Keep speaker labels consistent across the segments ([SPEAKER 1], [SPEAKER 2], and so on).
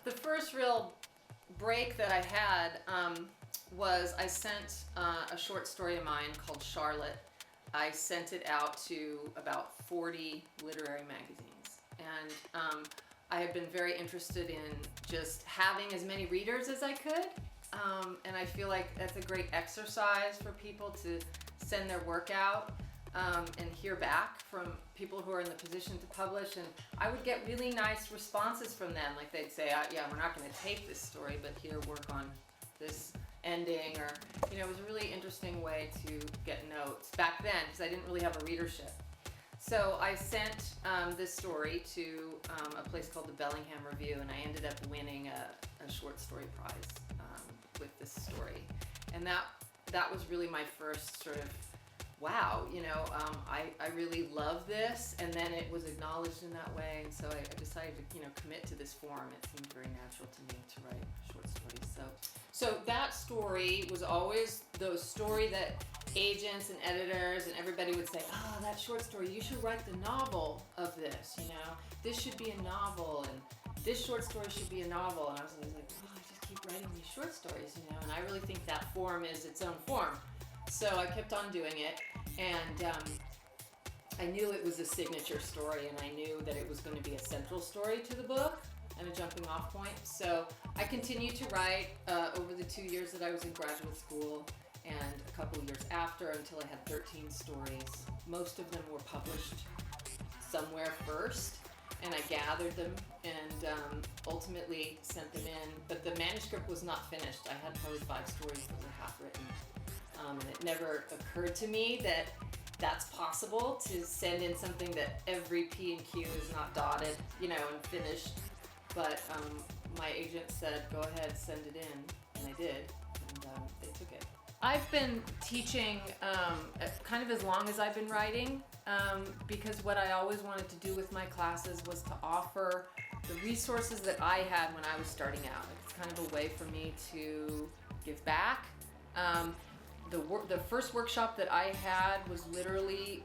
[SPEAKER 1] The first real break that I had was I sent a short story of mine called Charlotte. I sent it out to about 40 literary magazines, and I have been very interested in just having as many readers as I could, and I feel like that's a great exercise for people to send their work out and hear back from people who are in the position to publish. And I would get really nice responses from them, like they'd say, yeah, we're not going to take this story, but here, work on this ending, or it was a really interesting way to get notes back then, because I didn't really have a readership. So I sent this story to a place called the Bellingham Review, and I ended up winning a short story prize with this story. And that was really my first sort of, wow, I really love this, and then it was acknowledged in that way, and so I decided to commit to this form. It seemed very natural to me to write short stories. So that story was always the story that agents and editors and everybody would say, oh, that short story, you should write the novel of this, this should be a novel, and this short story should be a novel. And I was always like, oh, I just keep writing these short stories, and I really think that form is its own form. So I kept on doing it, and I knew it was a signature story, and I knew that it was going to be a central story to the book and a jumping off point. So I continued to write over the 2 years that I was in graduate school, and a couple of years after, until I had 13 stories. Most of them were published somewhere first, and I gathered them and ultimately sent them in. But the manuscript was not finished. I had probably 5 stories that were half written. And it never occurred to me that that's possible, to send in something that every P and Q is not dotted, and finished. But my agent said, go ahead, send it in, and I did, and they took it. I've been teaching kind of as long as I've been writing, because what I always wanted to do with my classes was to offer the resources that I had when I was starting out. It's kind of a way for me to give back. The first workshop that I had was literally,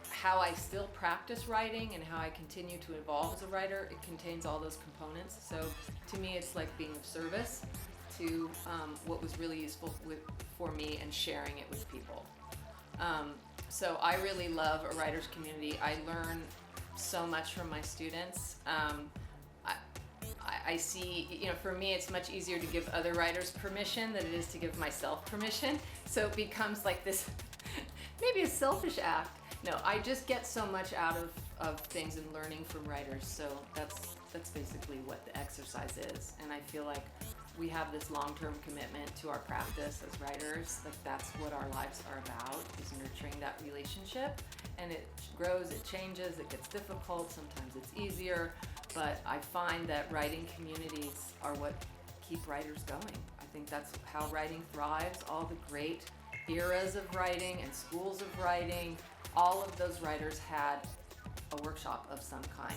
[SPEAKER 1] how I still practice writing and how I continue to evolve as a writer. It contains all those components. So to me, it's like being of service to what was really useful for me, and sharing it with people. So I really love a writer's community. I learn so much from my students. I see, for me, it's much easier to give other writers permission than it is to give myself permission. So it becomes like this, maybe a selfish act. No, I just get so much out of things and learning from writers. So that's basically what the exercise is. And I feel like we have this long-term commitment to our practice as writers. Like, that's what our lives are about, is nurturing that relationship. And it grows, it changes, it gets difficult, sometimes it's easier. But I find that writing communities are what keep writers going. I think that's how writing thrives. All the great eras of writing and schools of writing, all of those writers had a workshop of some kind.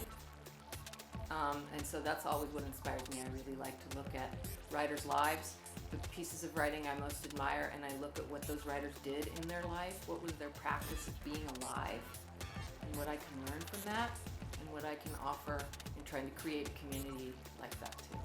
[SPEAKER 1] And so that's always what inspires me. I really like to look at writers' lives, the pieces of writing I most admire, and I look at what those writers did in their life, what was their practice of being alive, and what I can learn from that, and what I can offer in trying to create a community like that too.